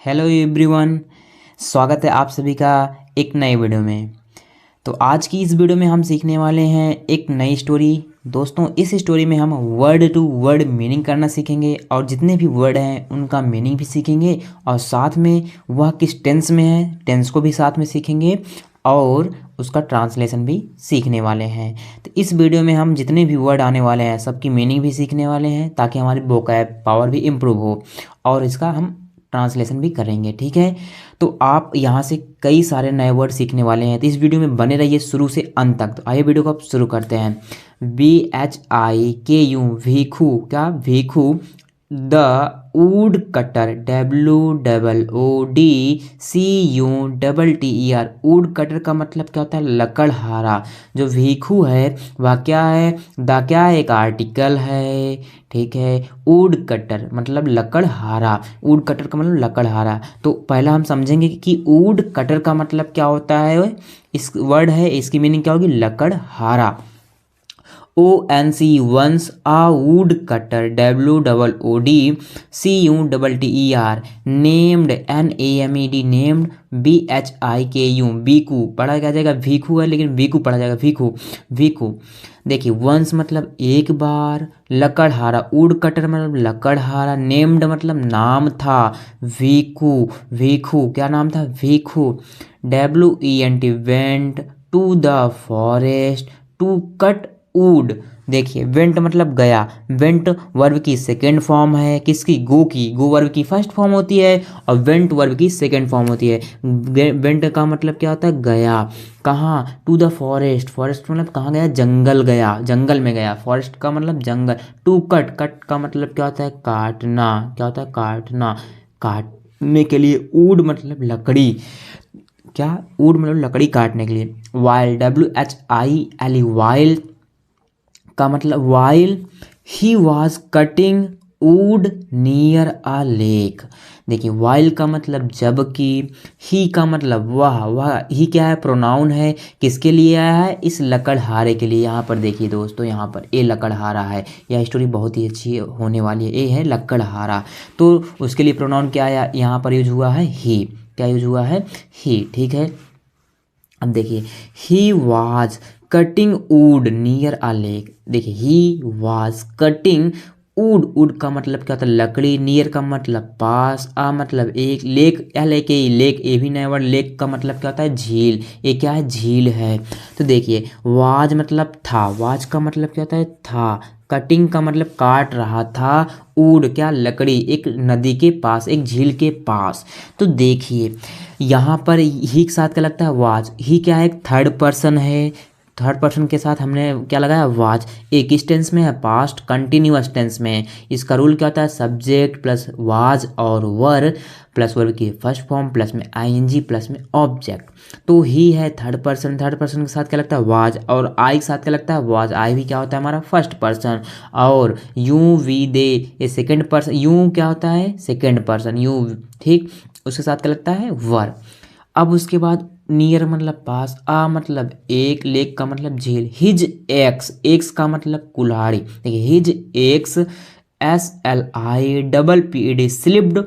Hello everyone. स्वागत है आप सभी का एक नए वीडियो में। तो आज की इस वीडियो में हम सीखने वाले हैं एक नई स्टोरी। दोस्तों, इस स्टोरी में हम वर्ड टू वर्ड मीनिंग करना सीखेंगे और जितने भी वर्ड हैं उनका मीनिंग भी सीखेंगे और साथ में वह किस टेंस में है टेंस को भी साथ में सीखेंगे और उसका ट्रांसलेशन भी सीखने वाले हैं। तो इस वीडियो में हम जितने भी वर्ड आने वाले हैं सबकी मीनिंग भी सीखने वाले हैं ताकि हमारी वोकैब पावर भी इम्प्रूव हो और इसका हम ट्रांसलेशन भी करेंगे। ठीक है, तो आप यहाँ से कई सारे नए वर्ड सीखने वाले हैं, तो इस वीडियो में बने रहिए शुरू से अंत तक। तो आइए वीडियो को आप शुरू करते हैं। VHIKU भीखू, क्या Bhikhu. The would cutter, WOODCUTTER, wood cutter का मतलब क्या होता है? लकड़हारा। जो भीखू है वह क्या है? द क्या है? एक आर्टिकल है। ठीक है, वुड कटर मतलब लकड़हारा। वुड कटर का मतलब लकड़हारा। तो पहला हम समझेंगे कि वुड कटर का मतलब क्या होता है। इस वर्ड है, इसकी मीनिंग क्या होगी? लकड़हारा। ONC once a woodcutter, WOODCUTTER, named NAMED, named BHIKU, Biku पढ़ा क्या जाएगा? भीखू है लेकिन बीकू पढ़ा जाएगा, भीखू भीखू। देखिए, वंस मतलब एक बार, लकड़हारा वुड कटर मतलब लकड़हारा, नेम्ड मतलब नाम था, भीखू भीखू क्या नाम था? Bhikhu. WENT went to the forest to cut wood. देखिए, वेंट मतलब गया। वेंट वर्ब की सेकेंड फॉर्म है, किसकी? गो की। गो वर्ब की फर्स्ट फॉर्म होती है और वेंट वर्ब की सेकेंड फॉर्म होती है। वेंट का मतलब क्या होता है? गया। कहाँ? To the forest. फॉरेस्ट मतलब कहाँ गया? जंगल गया, जंगल में गया। फॉरेस्ट का मतलब जंगल। टू कट, कट का मतलब क्या होता है? काटना। क्या होता है? काटना। काटने के लिए। वुड मतलब लकड़ी। क्या? वुड मतलब लकड़ी काटने के लिए। वाइल, WHILE, वाइल का मतलब while he was cutting wood near a lake. देखिए, वाइल का मतलब जबकि, ही का मतलब वह। वह ही क्या है? प्रोनाउन है। किसके लिए आया है? इस लकड़हारे के लिए। यहाँ पर देखिए दोस्तों, यहाँ पर ए लकड़हारा है। यह स्टोरी बहुत ही अच्छी होने वाली है। ए है लकड़हारा, तो उसके लिए प्रोनाउन क्या आया? यहाँ पर यूज हुआ है ही। क्या यूज हुआ है? ही। ठीक है, अब देखिए, he was cutting wood near a lake. देखिए, he was cutting wood. Wood का मतलब क्या होता है? लकड़ी। नियर का मतलब पास। आ मतलब एक। लेक, लेक लेक, ये भी नया वर्ड। लेक का मतलब क्या होता है? झील। ये क्या है? झील है। तो देखिए, वाज मतलब था। वाज का मतलब क्या होता है? था। कटिंग का मतलब काट रहा था। वुड क्या? लकड़ी। एक नदी के पास, एक झील के पास। तो देखिए, यहाँ पर ही के साथ क्या लगता है? वाज। ही क्या है? एक थर्ड पर्सन है। थर्ड पर्सन के साथ हमने क्या लगाया? वाज। एक किस टेंस में है? पास्ट कंटिन्यूअस टेंस में है। इसका रूल क्या होता है? सब्जेक्ट प्लस वाज और वर प्लस वर्ब की फर्स्ट फॉर्म प्लस में ING प्लस में ऑब्जेक्ट। तो ही है थर्ड पर्सन। थर्ड पर्सन के साथ क्या लगता है? वाज। और आई के साथ क्या लगता है? वाज। आई भी क्या होता है? हमारा फर्स्ट पर्सन। और यू वी दे, ये सेकेंड पर्सन। यू क्या होता है? Second person, you. ठीक, उसके साथ क्या लगता है? वर। अब उसके बाद नियर मतलब पास, आ मतलब एक, लेक का मतलब झील। हिज एक्स, एक्स का मतलब कुल्हाड़ी। देखिए, his ex SLIPPED slipped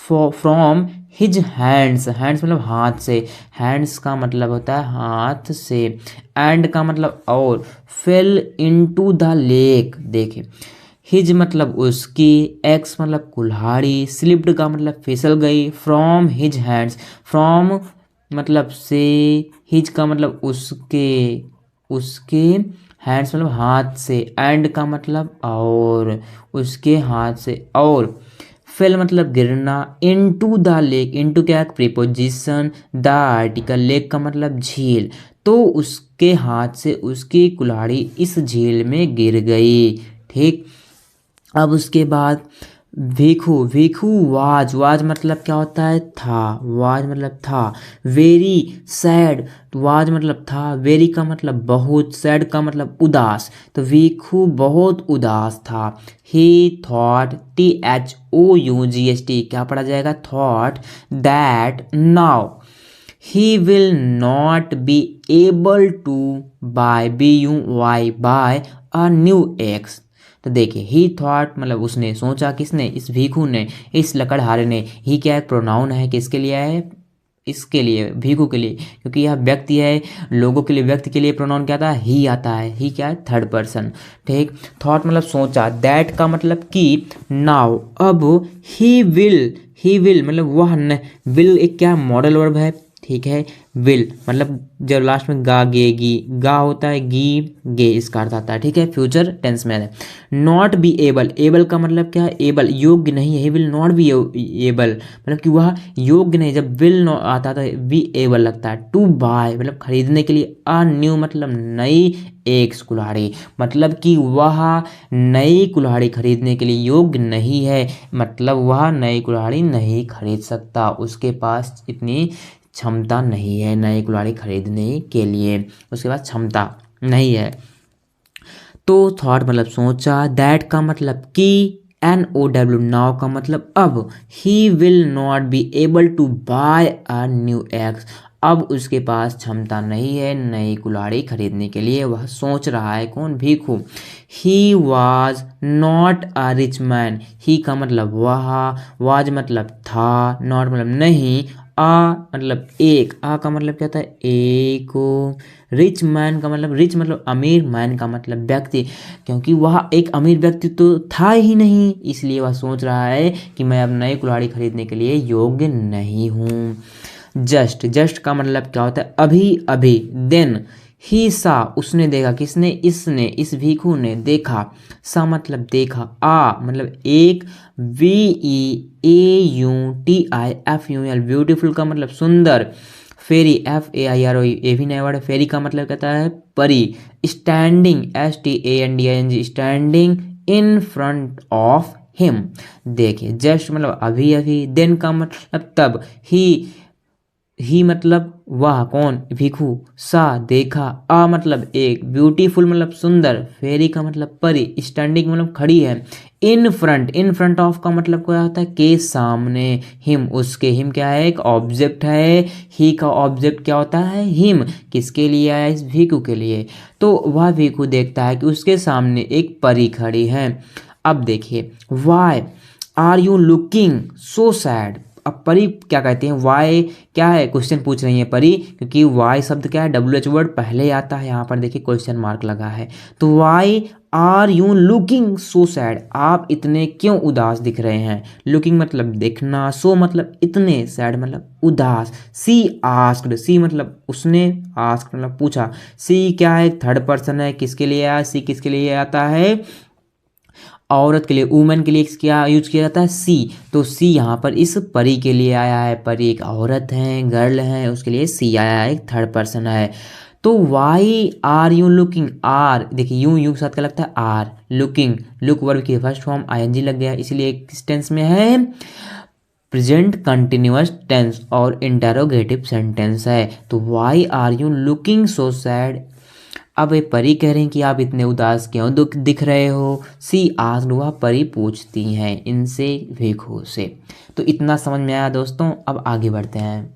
from his hands. Hands मतलब हाथ से। हैंड्स का मतलब होता है हाथ से। एंड का मतलब और। Fail into the lake. देखिए, हिज मतलब उसकी, एक्स मतलब कुल्हाड़ी, स्लिप्ड का मतलब फिसल गई, फ्रॉम हिज हैंड्स। फ्रॉम मतलब से, हिज का मतलब उसके, उसके हैंड्स मतलब हाथ से, एंड का मतलब और, उसके हाथ से और। फेल मतलब गिरना, इनटू द लेक। इनटू क्या है? प्रीपोजिशन। The article. लेक का मतलब झील। तो उसके हाथ से उसकी कुल्हाड़ी इस झील में गिर गई। ठीक, अब उसके बाद भीखू। भीखू वाज। वाज मतलब क्या होता है? था। वाज मतलब था। Very sad. वाज मतलब था। वेरी का मतलब बहुत। सैड का मतलब उदास। तो भीखू बहुत उदास था। ही थॉट, THOUGHT क्या पढ़ा जाएगा? Thought that now he will not be able to buy, BUY, buy a new X। तो देखिए ही थॉट मतलब उसने सोचा, किसने, इस भीखू ने, इस लकड़हारे ने। ही क्या है, प्रोनाउन है, किसके लिए है, इसके लिए, भीखू के लिए, क्योंकि यह व्यक्ति है, लोगों के लिए, व्यक्ति के लिए प्रोनाउन क्या आता है, ही आता है। ही क्या है, थर्ड पर्सन। ठीक, थॉट मतलब सोचा, दैट का मतलब कि, नाउ अब, ही विल मतलब वह न, विल एक क्या मॉडल वर्ब है, ठीक है। विल मतलब जब लास्ट में गा गेगी, गा होता है गी गे, इसका अर्थ आता है, ठीक है, फ्यूचर टेंस में है। नॉट बी एबल, एबल का मतलब क्या है, एबल योग्य नहीं है, ही विल नॉट बी एबल मतलब कि वह योग्य नहीं, जब विल आता था बी एबल लगता है। टू बाय मतलब खरीदने के लिए, अ न्यू मतलब नई एक कुल्हाड़ी, मतलब कि वह नई कुल्हाड़ी खरीदने के लिए योग्य नहीं है, मतलब वह नई कुल्हाड़ी नहीं खरीद सकता, उसके पास इतनी क्षमता नहीं है नई कुल्हाड़ी खरीदने के लिए, उसके पास क्षमता नहीं है। तो थॉट मतलब सोचा, दैट का मतलब कि, NOW नाउ का मतलब अब, he will not be able to buy a new axe, अब उसके पास क्षमता नहीं है नई कुल्हाड़ी खरीदने के लिए, वह सोच रहा है, कौन, Bhikhu. He was not a rich man, he का मतलब वह, वाज मतलब था, नॉट मतलब नहीं, आ मतलब एक, आ का मतलब क्या था, एक, रिच मैन का मतलब, रिच मतलब अमीर, मैन का मतलब व्यक्ति, क्योंकि वह एक अमीर व्यक्ति तो था ही नहीं, इसलिए वह सोच रहा है कि मैं अब नई कुल्हाड़ी खरीदने के लिए योग्य नहीं हूँ। जस्ट का मतलब क्या होता है, अभी अभी। देन ही सा उसने देखा, किसने, इसने, इस भीखू ने देखा। सा मतलब देखा, आ मतलब एक, VEAUTIFUL ब्यूटीफुल का मतलब सुंदर। फेरी FAIRO ये भी नया वर्ड है, फेरी का मतलब कहता है परी। Standing STANDING standing in front of him. देखिए जस्ट मतलब अभी अभी, देन का मतलब तब, ही मतलब वह, कौन, भिखू। सा देखा, आ मतलब एक, ब्यूटीफुल मतलब सुंदर, फेरी का मतलब परी, स्टैंडिंग मतलब खड़ी है। इन फ्रंट ऑफ का मतलब क्या होता है, के सामने, हिम उसके, हिम क्या है, एक ऑब्जेक्ट है, ही का ऑब्जेक्ट क्या होता है, हिम, किसके लिए आया, इस भिखू के लिए। तो वह भिखू देखता है कि उसके सामने एक परी खड़ी है। अब देखिए, why are you looking so sad, अब परी क्या कहते हैं, वाई क्या है, क्वेश्चन पूछ रही है परी, क्योंकि वाई शब्द क्या है, WH वर्ड पहले आता है, यहाँ पर देखिए क्वेश्चन मार्क लगा है। तो why are you looking so sad, आप इतने क्यों उदास दिख रहे हैं। लुकिंग मतलब देखना, सो मतलब इतने, सैड मतलब उदास। सी आस्क्ड, सी मतलब उसने, आस्क्ड मतलब पूछा। सी क्या है, थर्ड पर्सन है, किसके लिए आया, सी किसके लिए आता है, औरत के लिए, वुमेन के लिए क्या यूज किया जाता है, सी। तो सी यहाँ पर इस परी के लिए आया है, परी एक औरत है, गर्ल है, उसके लिए सी आया है, एक थर्ड पर्सन है। तो why are you looking, are देखिए यू यू के साथ क्या लगता है, आर, लुकिंग, लुक वर्ब की फर्स्ट फॉर्म ING लग गया, इसलिए किस टेंस में है, प्रेजेंट कंटिन्यूअस टेंस और इंटेरोगेटिव सेंटेंस है। तो why are you looking so sad, अब ये परी कह रही हैं कि आप इतने उदास क्यों दिख रहे हो। सी आस्क्ड, वह परी पूछती हैं इनसे, भीखू से। तो इतना समझ में आया दोस्तों, अब आगे बढ़ते हैं।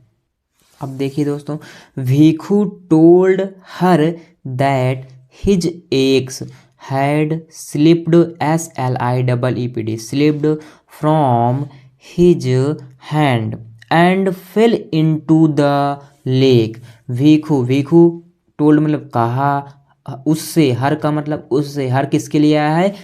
अब देखिए दोस्तों, Bhikhu told her that his axe had slipped, SLIPPD slipped from his hand and fell into the lake. Bhikhu told मतलब कहा, उससे, हर का मतलब उससे, हर किसके लिए आया है,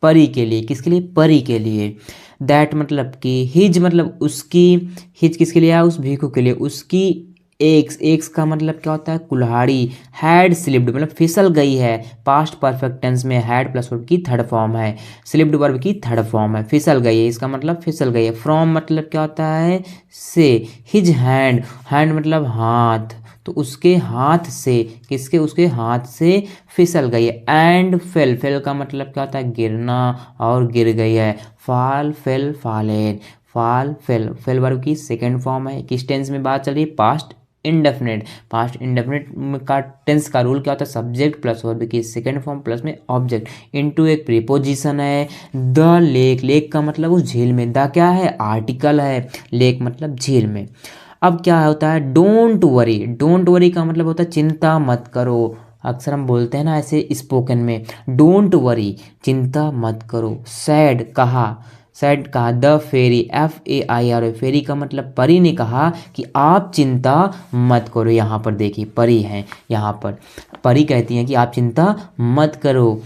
परी के लिए, किसके लिए, परी के लिए। दैट मतलब कि, हिज मतलब उसकी, हिज किसके लिए आया, उस भीखू के लिए, उसकी एक्स का मतलब क्या होता है, कुल्हाड़ी। हैड स्लिप्ड मतलब फिसल गई है, पास्ट परफेक्ट टेंस में हैड प्लस वर्ब की थर्ड फॉर्म है, स्लिप्ड वर्ब की थर्ड फॉर्म है, फिसल गई है, इसका मतलब फिसल गई है। फ्रॉम मतलब क्या होता है, से। हिज हैंड, हैंड मतलब हाथ, तो उसके हाथ से, किसके, उसके हाथ से फिसल गई है। एंड फेल, फेल का मतलब क्या होता है, गिरना, और गिर गई है। फाल फेल फालेन, फाल फेल, फेल वर्ब की सेकंड फॉर्म है। किस टेंस में बात चल रही है, पास्ट इंडेफिनिट। पास्ट इंडेफिनिट का टेंस का रूल क्या होता है, सब्जेक्ट प्लस वर्ब की सेकंड फॉर्म प्लस में ऑब्जेक्ट इनटू एक प्रीपोजिशन है। द लेक, लेक का मतलब उस झील में, द क्या है, आर्टिकल है, लेक मतलब झील में। अब क्या होता है, डोंट वरी, डोंट वरी का मतलब होता है चिंता मत करो। अक्सर हम बोलते हैं ना ऐसे स्पोकन में, डोंट वरी, चिंता मत करो। सैड कहा, सैड कहा, द फेरी, FAIR, फेरी का मतलब परी ने कहा कि आप चिंता मत करो। यहाँ पर देखिए परी है, यहाँ पर परी कहती हैं कि आप चिंता मत करो।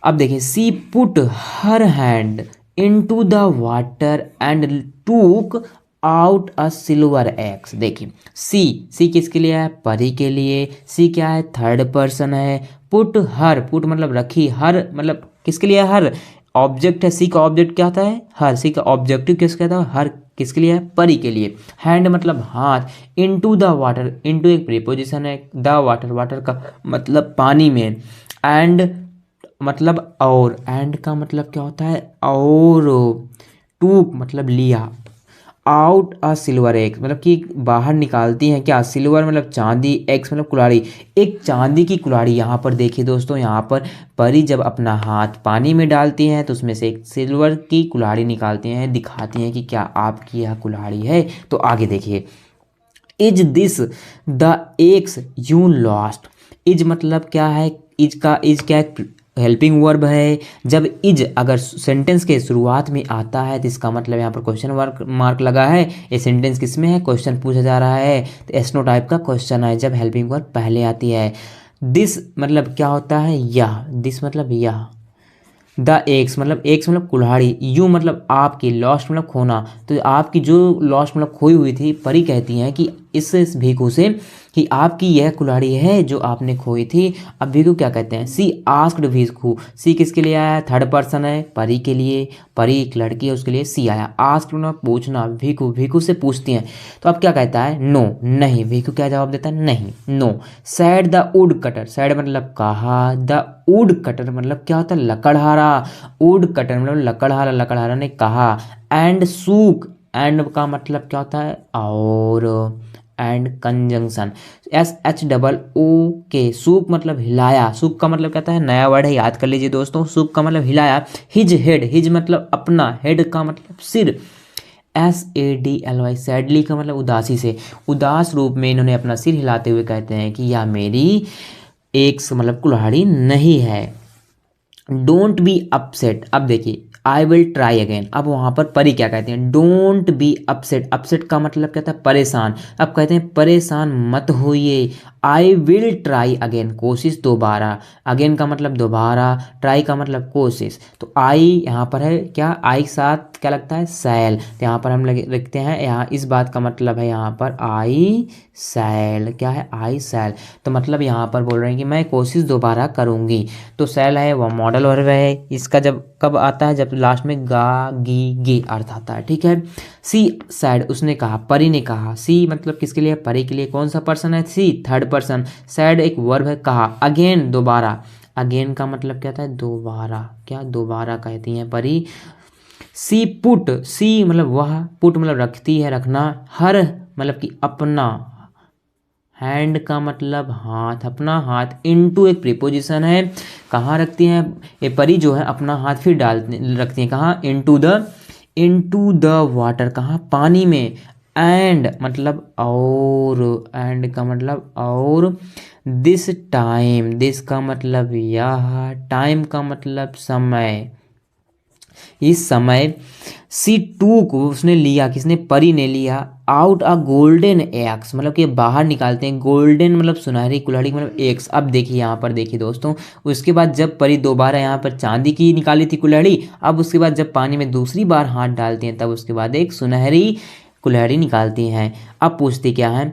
अब देखिए, she put her hand into the water and took out a silver eggs. देखिए सी किसके लिए है? परी के लिए। सी क्या है? थर्ड पर्सन है। पुट हर, पुट मतलब रखी, हर मतलब किसके लिए? हर ऑब्जेक्ट है। सी का ऑब्जेक्ट क्या होता है? हर। सी का ऑब्जेक्टिव किसका था? हर। किसके लिए है? परी के लिए। हैंड मतलब हाथ। इनटू द वाटर, इनटू एक प्रीपोजिशन है, द वाटर, वाटर का मतलब पानी में, एंड मतलब और, एंड का मतलब क्या होता है? और। टूक मतलब लिया, आउट अ सिल्वर एग मतलब कि बाहर निकालती हैं क्या? सिल्वर मतलब चांदी, एक्स मतलब कुल्हाड़ी, एक चांदी की कुल्हाड़ी। यहाँ पर देखिए दोस्तों, यहाँ पर परी जब अपना हाथ पानी में डालती हैं तो उसमें से एक सिल्वर की कुल्हाड़ी निकालती हैं, दिखाती हैं कि क्या आपकी यह कुल्हाड़ी है। तो आगे देखिए, is this the x you lost. Is मतलब क्या है? इज का, इज क्या हेल्पिंग वर्ब है। जब इज अगर सेंटेंस के शुरुआत में आता है तो इसका मतलब यहाँ पर क्वेश्चन मार्क लगा है। ये सेंटेंस किस में है? क्वेश्चन पूछा जा रहा है, तो एस्नो टाइप का क्वेश्चन है जब हेल्पिंग वर्ब पहले आती है। दिस मतलब क्या होता है? यह। दिस मतलब यह। द एक्स मतलब, एक्स मतलब कुल्हाड़ी, यू मतलब आपकी, लॉस्ट मतलब खोना। तो आपकी जो लॉस्ट मतलब खोई हुई थी, परी कहती हैं कि इस भीखू से कि आपकी यह कुल्हाड़ी है जो आपने खोई थी। अब भीखू क्या कहते हैं? सी आस्क्ड भीखू। सी किसके लिए आया है? थर्ड पर्सन है, परी के लिए। परी एक लड़की है, उसके लिए सी आया। आस्क्ड मतलब पूछना, भीखू, भीखू से पूछती हैं। तो अब क्या कहता है? नो, नहीं। भीखू क्या जवाब देता है? नहीं, no. Said the would cutter, said मतलब कहा, द वुड कटर मतलब क्या होता है? लकड़हारा। वुड कटर मतलब लकड़हारा, लकड़हारा ने कहा। एंड सूक, एंड का मतलब क्या होता है? और। एंड कंजंक्शन, SHOOK, सूक मतलब हिलाया। सूक का मतलब कहता है, नया वर्ड है, याद कर लीजिए दोस्तों। सूक का मतलब हिलाया। हिज हेड, हिज मतलब अपना, हेड का मतलब सिर। SADLY, सैडली का मतलब उदासी से। उदास रूप में इन्होंने अपना सिर हिलाते हुए कहते हैं कि यह मेरी एक मतलब कुल्हाड़ी नहीं है। Don't be upset. अब देखिए, आई विल ट्राई अगेन। अब वहां पर परी क्या कहते हैं? Don't be upset. अपसेट का मतलब कहता है परेशान। अब कहते हैं परेशान मत होइए। आई विल ट्राई अगेन, कोशिश दोबारा। अगेन का मतलब दोबारा, ट्राई का मतलब कोशिश। तो आई यहाँ पर है क्या? आई के साथ क्या लगता है? सैल। तो यहाँ पर हम लिखते हैं, यहाँ इस बात का मतलब है यहाँ पर आई सैल। क्या है? आई सैल। तो मतलब यहाँ पर बोल रहे हैं कि मैं कोशिश दोबारा करूँगी। तो सैल है वह मॉडल वर्ब है। इसका जब कब आता है? जब लास्ट में गा, गी, गे अर्थ आता है। ठीक है। सी सैड, उसने कहा, परी ने कहा। सी मतलब किसके लिए? परी के लिए। कौन सा पर्सन है? सी, थर्ड पर्सन। सैड एक वर्ब है, कहा। अगेन दोबारा, अगेन का मतलब क्या था? दोबारा। क्या? दोबारा कहती हैं परी। सी पुट, सी मतलब वह, पुट मतलब रखती है, रखना। हर मतलब कि अपना, हैंड का मतलब हाथ, अपना हाथ। इनटू एक प्रीपोजिशन है, कहाँ रखती हैं ये परी जो है? अपना हाथ फिर रखती हैं कहाँ? इनटू द वाटर, कहाँ? पानी में। एंड मतलब और, एंड का मतलब और। दिस टाइम, दिस का मतलब यह, टाइम का मतलब समय, इस समय। सी टूक, उसने लिया, किसने? परी ने लिया। आउट अ गोल्डन एग्स मतलब कि बाहर निकालते हैं, गोल्डन मतलब सुनहरी, कुल्हाड़ी मतलब एग्स। अब देखिए यहाँ पर, देखिए दोस्तों, उसके बाद जब परी दोबारा यहाँ पर चांदी की निकाली थी कुल्हाड़ी, अब उसके बाद जब पानी में दूसरी बार हाथ डालती हैं तब उसके बाद एक सुनहरी कुल्हाड़ी निकालती हैं। अब पूछती क्या है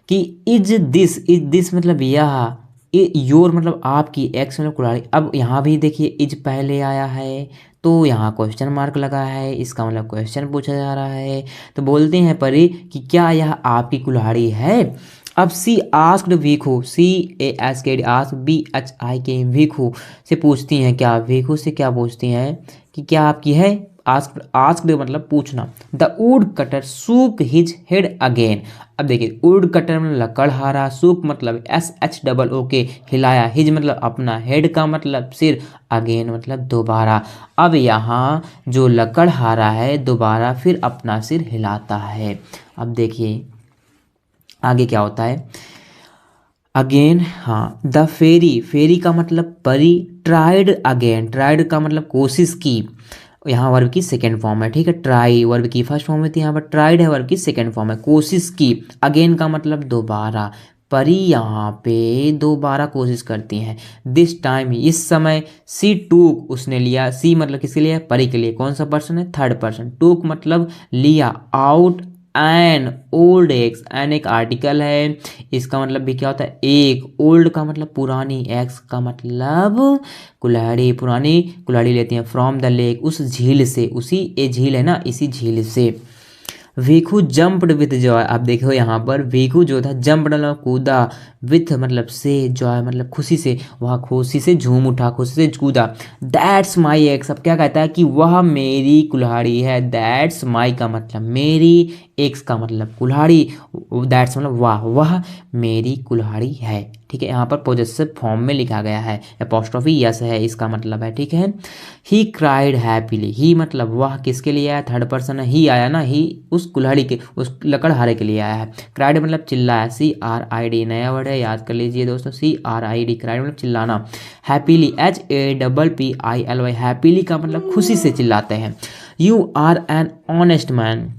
कि इज दिस मतलब यह, योर मतलब आपकी, एक्स मतलब कुल्हाड़ी। अब यहाँ भी देखिए इज पहले आया है तो यहाँ क्वेश्चन मार्क लगा है, इसका मतलब क्वेश्चन पूछा जा रहा है। तो बोलते हैं परी कि क्या यह आपकी कुल्हाड़ी है? अब she asked Bhikhu, CASKD ask, BHIK Bhikhu से पूछती हैं क्या? भीखू से क्या पूछती हैं कि क्या आपकी है? आस्क्ड मतलब पूछना। The would cutter shook his head again. अब देखिए, वुड कटर मतलब लकड़हारा, सूक मतलब SHOOK, हिलाया, हिज मतलब अपना, हेड का मतलब सिर, अगेन मतलब दोबारा। अब यहाँ जो लकड़हारा है दोबारा फिर अपना सिर हिलाता है। अब देखिए आगे क्या होता है। अगेन, हाँ, द फेरी, फेरी का मतलब परी, ट्राइड अगेन, ट्राइड का मतलब कोशिश की, यहाँ वर्ब की सेकेंड फॉर्म है, ठीक है। ट्राई वर्ब की फर्स्ट फॉर्म है, तो यहाँ पर ट्राइड है वर्ब की सेकेंड फॉर्म है, कोशिश की। अगेन का मतलब दोबारा, परी यहाँ पे दोबारा कोशिश करती हैं। दिस टाइम, इस समय, सी टूक, उसने लिया, सी मतलब किसके लिए, परी के लिए। कौन सा पर्सन है, थर्ड पर्सन। टूक मतलब लिया, out an old axe, an एक आर्टिकल है, इसका मतलब भी क्या होता है, एक। ओल्ड का मतलब पुरानी, एक्स का मतलब कुल्हाड़ी, पुरानी कुल्हाड़ी लेती हैं। फ्रॉम द लेक, उस झील से, उसी ये झील है ना, इसी झील से। वीकू जंप्ड विथ जॉय, आप देखो यहाँ पर वीकू जो था, जंप्ड मतलब कूदा, विथ मतलब से, जॉय मतलब खुशी से, वह खुशी से झूम उठा, खुशी से कूदा। दैट्स माई एक्स, अब क्या कहता है कि वह मेरी कुल्हाड़ी है। दैट्स माई का मतलब मेरी, एक्स का मतलब कुल्हाड़ी, दैट्स मतलब वह मेरी कुल्हाड़ी है, ठीक है। यहाँ पर पोजेसिव फॉर्म में लिखा गया है, एपोस्ट्रोफी यस है, इसका मतलब है, ठीक है। ही क्राइड हैप्पीली, ही मतलब वह किसके लिए आया, थर्ड पर्सन है, ही आया ना, ही उस कुल्हाड़ी के, उस लकड़हारे के लिए आया है। क्राइड मतलब चिल्लाया, CRID नया वर्ड है, याद कर लीजिए दोस्तों, CRID, क्राइड मतलब चिल्लाना। हैप्पीली, HAPPILY, हैप्पीली का मतलब खुशी से चिल्लाते हैं। You are an honest man,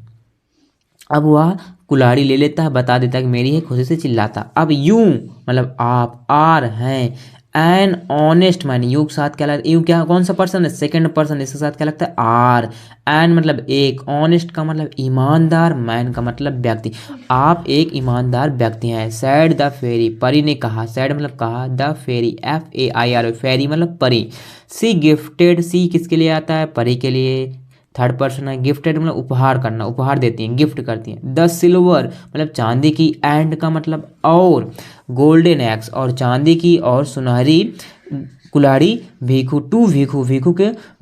अब वह कुल्हाड़ी ले लेता है, बता देता है कि मेरी है, खुशी से चिल्लाता। अब यू मतलब आप, आर हैं, एन ऑनेस्ट मैन, यू के साथ क्या लगता है, यू क्या कौन सा पर्सन है, सेकंड पर्सन, इसके साथ क्या लगता है, आर। एन मतलब एक, ऑनेस्ट का मतलब ईमानदार, मैन का मतलब व्यक्ति, आप एक ईमानदार व्यक्ति हैं। सैड द फेरी, परी ने कहा, सैड मतलब कहा, द फेरी, FAIR, फेरी मतलब परी। सी गिफ्टेड, सी किसके लिए आता है, परी के लिए, थर्ड पर्सन है। गिफ्टेड मतलब उपहार करना, उपहार देती हैं, गिफ्ट करती हैं। द सिल्वर मतलब चांदी की, एंड का मतलब और, गोल्डन एक्स और चांदी की और सुनहरी कुल्हाड़ी, भीखू टू वीकू,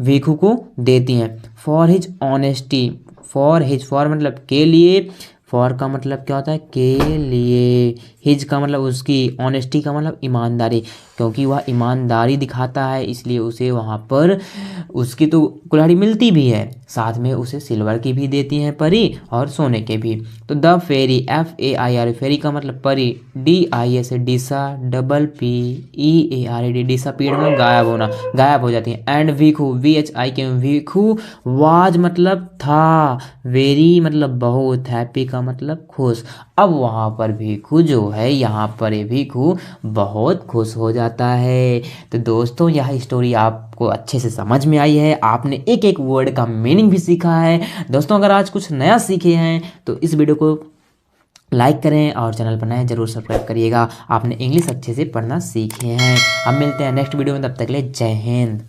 वीकू को देती हैं। For his honesty, for his, for मतलब के लिए, फॉर का मतलब क्या होता है, के लिए। हिज का मतलब उसकी, ऑनेस्टी का मतलब ईमानदारी, क्योंकि वह ईमानदारी दिखाता है इसलिए उसे वहाँ पर उसकी तो कुल्हाड़ी मिलती भी है, साथ में उसे सिल्वर की भी देती हैं परी और सोने के भी। तो द फेरी, FAIR, फेरी का मतलब परी, DIS डिसा, PPEARD, डिसअपीयर मतलब गायब होना, गायब हो जाती हैं। एंड वीकू, VHIK, वीकू वाज मतलब था, वेरी मतलब बहुत, हैप्पी का मतलब खुश। अब वहाँ पर भिखू जो है, यहाँ पर ये भिखू बहुत खुश हो जाता है। तो दोस्तों यह स्टोरी आपको अच्छे से समझ में आई है, आपने एक एक वर्ड का मीनिंग भी सीखा है। दोस्तों अगर आज कुछ नया सीखे हैं तो इस वीडियो को लाइक करें और चैनल पर नए जरूर सब्सक्राइब करिएगा। आपने इंग्लिश अच्छे से पढ़ना सीखे हैं। अब मिलते हैं नेक्स्ट वीडियो में, तब तक के लिए जय हिंद।